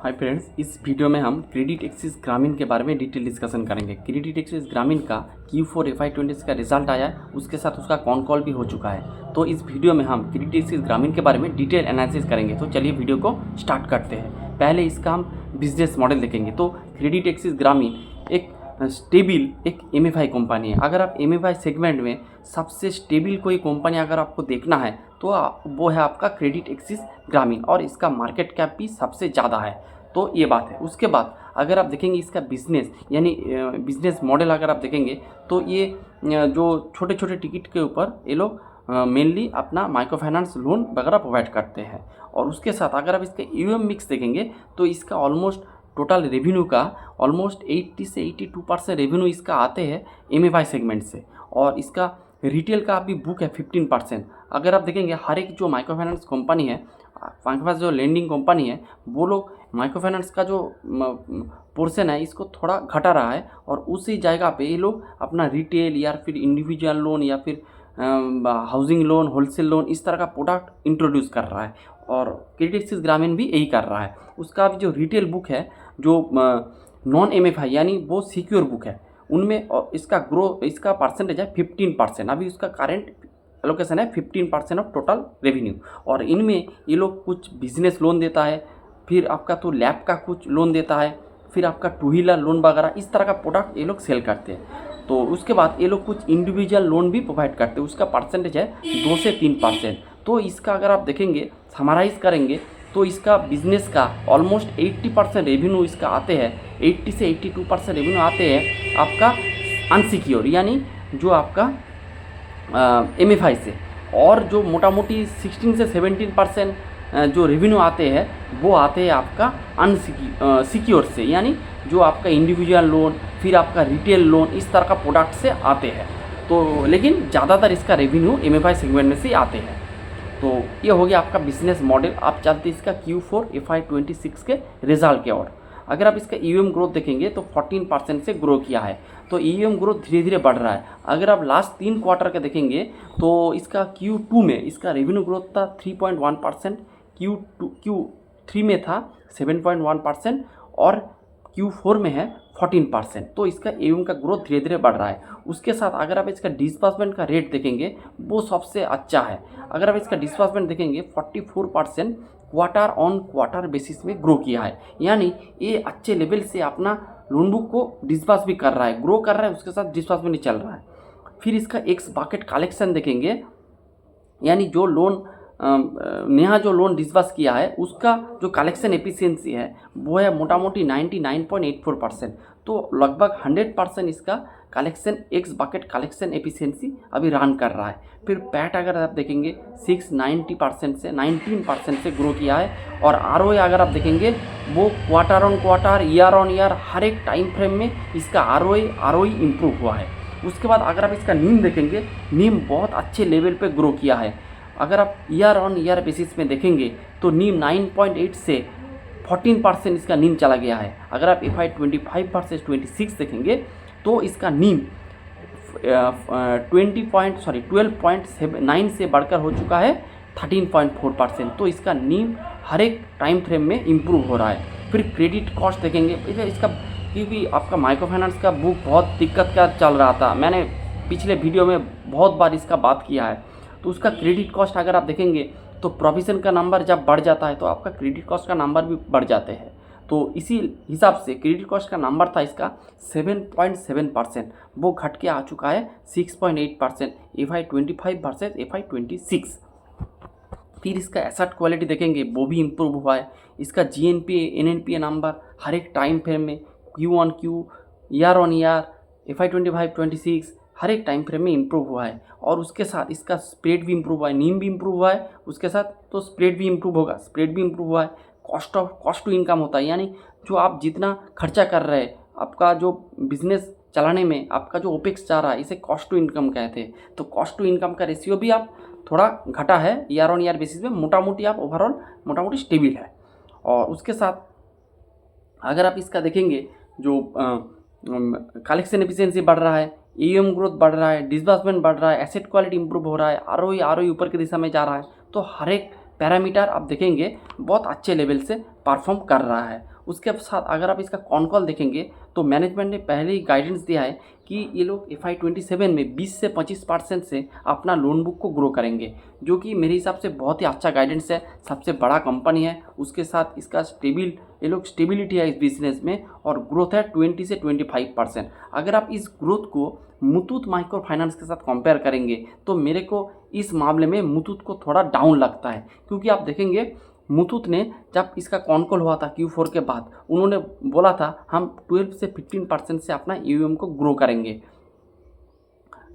Hi friends, इस video में हम क्रेडिट एक्सिस ग्रामीण के बारे में डिटेल डिस्कशन करेंगे। क्रेडिट एक्सिस ग्रामीण का Q4 FY20 का रिजल्ट आया है, उसके साथ उसका कॉल भी हो चुका है। तो इस वीडियो में हम क्रेडिट एक्सिस ग्रामीण के बारे में डिटेल एनालिसिस करेंगे। तो चलिए वीडियो को स्टार्ट करते हैं। पहले इसका हम बिजनेस मॉडल देखेंगे। तो क्रेडिट एक्सिस ग्रामीण एक स्टेबल एक MFI कंपनी है। अगर आप MFI सेगमेंट में सबसे स्टेबल कोई कंपनी अगर आपको देखना है तो वो है आपका क्रेडिट एक्सिस ग्रामीण, और इसका मार्केट कैप भी सबसे ज़्यादा है। तो ये बात है। उसके बाद अगर आप देखेंगे इसका बिजनेस यानी बिजनेस मॉडल अगर आप देखेंगे तो ये जो छोटे छोटे टिकट के ऊपर ये लोग मेनली अपना माइक्रो फाइनेंस लोन वगैरह प्रोवाइड करते हैं। और उसके साथ अगर आप इसका AUM मिक्स देखेंगे तो इसका ऑलमोस्ट टोटल रेवेन्यू का ऑलमोस्ट 80 से 82% रेवेन्यू इसका आते हैं MFI सेगमेंट से, और इसका रिटेल का भी बुक है 15%। अगर आप देखेंगे हर एक जो माइक्रो फाइनेंस कंपनी है, आपके पास जो लेंडिंग कंपनी है, वो लोग माइक्रो फाइनेंस का जो पोर्शन है इसको थोड़ा घटा रहा है, और उसी जगह पे ये लोग अपना रिटेल या फिर इंडिविजुअल लोन या फिर हाउसिंग लोन, होलसेल लोन इस तरह का प्रोडक्ट इंट्रोड्यूस कर रहा है। और क्रेडिट एक्सिस ग्रामीण भी यही कर रहा है। उसका भी जो रिटेल बुक है जो नॉन MFI यानी वो सिक्योर बुक है, उनमें इसका परसेंटेज है 15%। अभी उसका करेंट एलोकेशन है 15% ऑफ टोटल रेवेन्यू। और इनमें ये लोग कुछ बिजनेस लोन देता है, फिर आपका तो लैब का कुछ लोन देता है, फिर आपका टू व्हीलर लोन वगैरह इस तरह का प्रोडक्ट ये लोग सेल करते हैं। तो उसके बाद ये लोग कुछ इंडिविजुअल लोन भी प्रोवाइड करते हैं, उसका परसेंटेज है 2 से 3%। तो इसका अगर आप देखेंगे समराइज़ करेंगे तो इसका बिजनेस का ऑलमोस्ट 80% रेवेन्यू इसका आते हैं, 80 से 82% रेवेन्यू आते हैं आपका अनसिक्योर यानी जो आपका MFI से, और जो मोटा मोटी 16 से 17% जो रेवेन्यू आते हैं वो आते हैं आपका सिक्योर से, यानी जो आपका इंडिविजुअल लोन फिर आपका रिटेल लोन इस तरह का प्रोडक्ट से आते हैं। तो लेकिन ज़्यादातर इसका रेवेन्यू MFI सेगमेंट में से आते हैं। तो ये हो गया आपका बिजनेस मॉडल। आप चलते इसका Q4 FY26 के रिजल्ट के ओर। अगर आप इसका AUM ग्रोथ देखेंगे तो 14% से ग्रो किया है। तो AUM ग्रोथ धीरे धीरे बढ़ रहा है। अगर आप लास्ट 3 क्वार्टर का देखेंगे तो इसका Q2 में इसका रेवेन्यू ग्रोथ था 3.1%, Q3 में था 7.1%, और Q4 में है 14%। तो इसका AUM का ग्रोथ धीरे धीरे बढ़ रहा है। उसके साथ अगर आप इसका डिस्बर्समेंट का रेट देखेंगे वो सबसे अच्छा है। अगर आप इसका डिस्बर्समेंट देखेंगे 44% क्वार्टर ऑन क्वार्टर बेसिस में ग्रो किया है, यानी ये अच्छे लेवल से अपना लोन बुक को डिस्बर्स भी कर रहा है, ग्रो कर रहा है, उसके साथ डिस्बर्समेंट भी चल रहा है। फिर इसका एक्स बकेट कलेक्शन देखेंगे, यानी जो लोन नया जो लोन डिस्बर्स किया है उसका जो कलेक्शन एफिशिएंसी है वो है मोटा मोटी 99.84%। तो लगभग 100% इसका collection x bucket collection efficiency अभी रन कर रहा है। फिर पैट अगर आप देखेंगे 690% से 19% से ग्रो किया है। और ROA अगर आप देखेंगे वो quarter on quarter, year on year, हर एक टाइम फ्रेम में इसका ROE इम्प्रूव हुआ है। उसके बाद अगर आप इसका नीम देखेंगे, नीम बहुत अच्छे लेवल पे ग्रो किया है। अगर आप ईयर ऑन ईयर बेसिस में देखेंगे तो नीम 9.8 से 14% इसका नीम चला गया है। अगर आप FY25 वर्सेस 26 देखेंगे तो इसका नीम 12.9 से बढ़कर हो चुका है 13.4%। तो इसका नीम हर एक टाइम फ्रेम में इम्प्रूव हो रहा है। फिर क्रेडिट कॉस्ट देखेंगे, इसका क्योंकि आपका माइक्रो फाइनेंस का बुक बहुत दिक्कत का चल रहा था, मैंने पिछले वीडियो में बहुत बार इसका बात किया है। तो उसका क्रेडिट कॉस्ट अगर आप देखेंगे तो प्रोविज़न का नंबर जब बढ़ जाता है तो आपका क्रेडिट कॉस्ट का नंबर भी बढ़ जाते हैं। तो इसी हिसाब से क्रेडिट कॉस्ट का नंबर था इसका 7.7%, वो घट के आ चुका है 6.8% FY25 वर्सेस FY26। फिर इसका एसेट क्वालिटी देखेंगे वो भी इम्प्रूव हुआ है। इसका GNPA NNPA नंबर हर एक टाइम फ्रेम में Q1Q, year on year, FY25-26 हर एक टाइम फ्रेम में इम्प्रूव हुआ है। और उसके साथ इसका स्प्रेड भी इम्प्रूव हुआ है, नीम भी इम्प्रूव हुआ है, उसके साथ तो स्प्रेड भी इम्प्रूव होगा, स्प्रेड भी इम्प्रूव हुआ है। कॉस्ट टू इनकम होता है, यानी जो आप जितना खर्चा कर रहे हैं, आपका जो बिजनेस चलाने में आपका जो ओपेक्स जा रहा है, इसे कॉस्ट टू इनकम कहते हैं। तो कॉस्ट टू इनकम का रेशियो भी आप थोड़ा घटा है ईयर ऑन ईयर बेसिस में, मोटा मोटी आप ओवरऑल मोटा मोटी स्टेबल है। और उसके साथ अगर आप इसका देखेंगे जो कलेक्शन एफिशिएंसी बढ़ रहा है, AUM ग्रोथ बढ़ रहा है, डिस्बर्समेंट बढ़ रहा है, एसेट क्वालिटी इंप्रूव हो रहा है, ROE ऊपर की दिशा में जा रहा है। तो हर एक पैरामीटर आप देखेंगे बहुत अच्छे लेवल से परफॉर्म कर रहा है। उसके साथ अगर आप इसका कॉन कॉल देखेंगे तो मैनेजमेंट ने पहले ही गाइडेंस दिया है कि ये लोग FY27 में 20 से 25% से अपना लोन बुक को ग्रो करेंगे, जो कि मेरे हिसाब से बहुत ही अच्छा गाइडेंस है। सबसे बड़ा कंपनी है, उसके साथ इसका ये लोग स्टेबिलिटी है इस बिजनेस में, और ग्रोथ है 20 से 25%। अगर आप इस ग्रोथ को मुथूट माइक्रो फाइनेंस के साथ कंपेयर करेंगे तो मेरे को इस मामले में मुथूट को थोड़ा डाउन लगता है, क्योंकि आप देखेंगे मुथूट ने जब इसका कॉन कॉल हुआ था Q4 के बाद, उन्होंने बोला था हम 12 से 15% से अपना AUM को ग्रो करेंगे।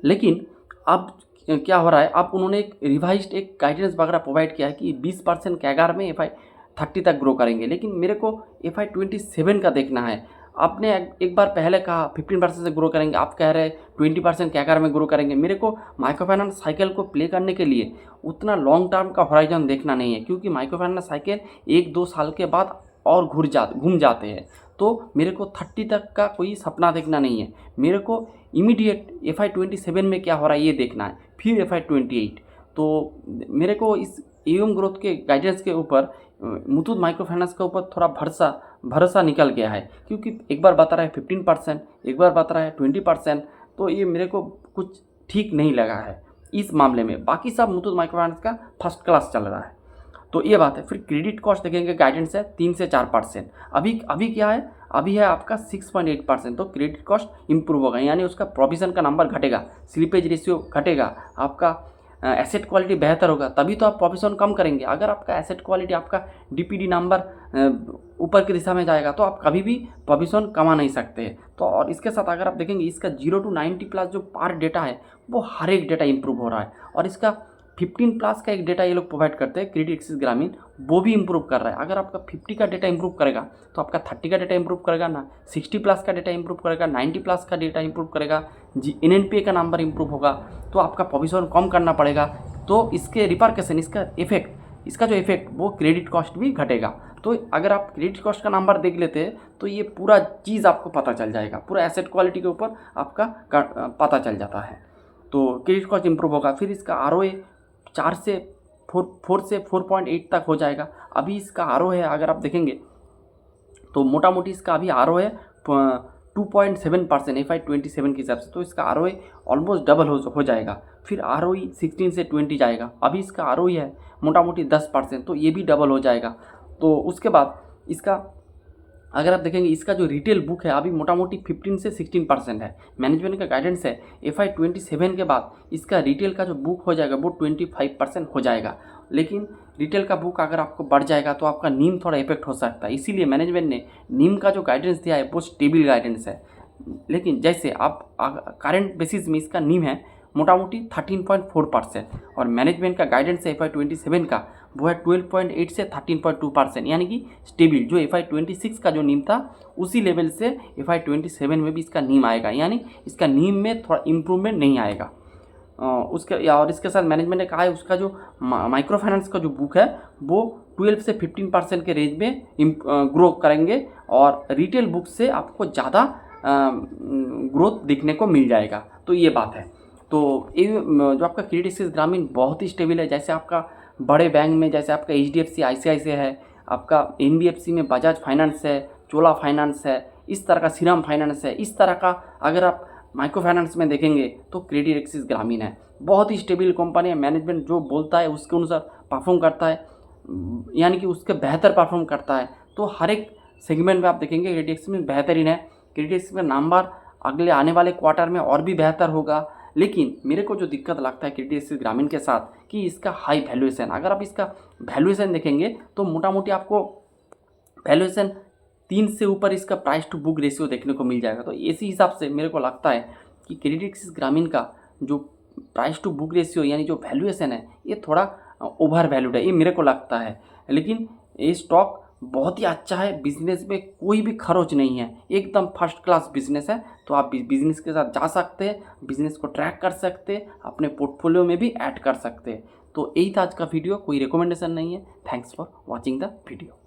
लेकिन अब क्या हो रहा है, अब उन्होंने एक रिवाइज्ड एक गाइडेंस वगैरह प्रोवाइड किया है कि 20% कैगार में FY30 तक ग्रो करेंगे। लेकिन मेरे को FY27 का देखना है। आपने एक बार पहले कहा 15% से ग्रो करेंगे, आप कह रहे 20% कैगार में ग्रो करेंगे। मेरे को माइक्रो फाइनेंस साइकिल को प्ले करने के लिए उतना लॉन्ग टर्म का होराइजन देखना नहीं है, क्योंकि माइक्रो फाइनेंस साइकिल 1-2 साल के बाद और घूम जाते हैं। तो मेरे को 30 तक का कोई सपना देखना नहीं है, मेरे को इमीडिएट FY27 में क्या हो रहा है ये देखना है, फिर FY28। तो मेरे को इस AUM ग्रोथ के गाइडेंस के ऊपर मुथूट माइक्रो फाइनेंस के ऊपर थोड़ा भरोसा निकल गया है, क्योंकि एक बार बता रहा है 15%, एक बार बता रहा है 20%। तो ये मेरे को कुछ ठीक नहीं लगा है इस मामले में। बाकी सब मुथूट माइक्रो फाइनेंस का फर्स्ट क्लास चल रहा है, तो ये बात है। फिर क्रेडिट कॉस्ट देखेंगे, गाइडेंस है 3 से 4%। अभी क्या है, अभी है आपका 6.8%। तो क्रेडिट कॉस्ट इंप्रूव होगा, यानी उसका प्रोविजन का नंबर घटेगा, स्लिपेज रेशियो घटेगा, आपका एसेट क्वालिटी बेहतर होगा, तभी तो आप प्रोविजन कम करेंगे। अगर आपका एसेट क्वालिटी, आपका DPD नंबर ऊपर की दिशा में जाएगा तो आप कभी भी प्रोविजन कमा नहीं सकते। तो और इसके साथ अगर आप देखेंगे इसका 0 to 90+ जो पार डेटा है वो हर एक डेटा इंप्रूव हो रहा है, और इसका 15+ का एक डेटा ये लोग प्रोवाइड करते हैं क्रेडिट एक्सिस ग्रामीण, वो भी इंप्रूव कर रहा है। अगर आपका 50 का डेटा इंप्रूव करेगा तो आपका 30 का डेटा इंप्रूव करेगा ना, 60+ का डेटा इंप्रूव करेगा, 90+ का डेटा इंप्रूव करेगा, NNPA का नंबर इंप्रूव होगा, तो आपका प्रोविजन कम करना पड़ेगा। तो इसके रिपरकशन, इसका जो इफेक्ट वो क्रेडिट कॉस्ट भी घटेगा। तो अगर आप क्रेडिट कॉस्ट का नंबर देख लेते हैं तो ये पूरा चीज़ आपको पता चल जाएगा, पूरा एसेट क्वालिटी के ऊपर आपका पता चल जाता है। तो क्रेडिट कॉस्ट इंप्रूव होगा। फिर इसका ROA 4 से 4.8 तक हो जाएगा। अभी इसका ROA है, अगर आप देखेंगे तो मोटा मोटी इसका अभी ROA है 2.7% FY27 के हिसाब से। तो इसका ROA ऑलमोस्ट डबल हो जाएगा। फिर ROE 16 से 20 जाएगा। अभी इसका ROE है मोटा मोटी 10%, तो ये भी डबल हो जाएगा। तो उसके बाद इसका अगर आप देखेंगे इसका जो रिटेल बुक है अभी मोटा मोटी 15 से 16% है। मैनेजमेंट का गाइडेंस है FY27 के बाद इसका रिटेल का जो बुक हो जाएगा वो 25% हो जाएगा। लेकिन रिटेल का बुक अगर आपको बढ़ जाएगा तो आपका नीम थोड़ा इफेक्ट हो सकता है, इसीलिए मैनेजमेंट ने नीम का जो गाइडेंस दिया है वो स्टेबल गाइडेंस है। लेकिन जैसे आप करंट बेसिस में इसका नीम है मोटा मोटी 13.4%, और मैनेजमेंट का गाइडेंस है FY27 का वो है 12.8 से 13.2%, यानी कि स्टेबल। जो FY26 का जो नीम था उसी लेवल से FY27 में भी इसका नीम आएगा, यानी इसका नीम में थोड़ा इम्प्रूवमेंट नहीं आएगा। और इसके साथ मैनेजमेंट ने कहा है उसका जो माइक्रो फाइनेंस का जो बुक है वो 12 से 15% के रेंज में ग्रो करेंगे, और रिटेल बुक से आपको ज़्यादा ग्रोथ देखने को मिल जाएगा। तो ये बात है। तो ये जो आपका क्रेडिट एक्सिस ग्रामीण बहुत ही स्टेबल है। जैसे आपका बड़े बैंक में जैसे आपका HDFC ICICI है, आपका NBFC में बजाज फाइनेंस है, चोला फाइनेंस है, इस तरह का श्रीराम फाइनेंस है, इस तरह का अगर आप माइक्रो फाइनेंस में देखेंगे तो क्रेडिट एक्सिस ग्रामीण है। बहुत ही स्टेबल कंपनी है। मैनेजमेंट जो बोलता है उसके अनुसार परफॉर्म करता है, यानी कि उसके बेहतर परफॉर्म करता है। तो हर एक सेगमेंट में आप देखेंगे क्रेडिट एक्सिस में बेहतरीन है। क्रेडिट एक्सिस में नंबर अगले आने वाले क्वार्टर में और भी बेहतर होगा। लेकिन मेरे को जो दिक्कत लगता है क्रेडिट एक्सिस ग्रामीण के साथ कि इसका हाई वैल्यूएशन, अगर आप इसका वैल्यूएशन देखेंगे तो मोटा मोटी आपको वैल्यूएशन 3 से ऊपर इसका प्राइस टू बुक रेशियो देखने को मिल जाएगा। तो इसी हिसाब से मेरे को लगता है कि क्रेडिट एक्सिस ग्रामीण का जो प्राइस टू बुक रेशियो यानी जो वैल्यूएशन है ये थोड़ा ओवर वैल्यूड है, ये मेरे को लगता है। लेकिन ये स्टॉक बहुत ही अच्छा है, बिजनेस में कोई भी खरोच नहीं है, एकदम फर्स्ट क्लास बिजनेस है। तो आप बिजनेस के साथ जा सकते हैं, बिजनेस को ट्रैक कर सकते हैं, अपने पोर्टफोलियो में भी ऐड कर सकते हैं। तो यही था आज का वीडियो, कोई रिकमेंडेशन नहीं है। Thanks for watching the video.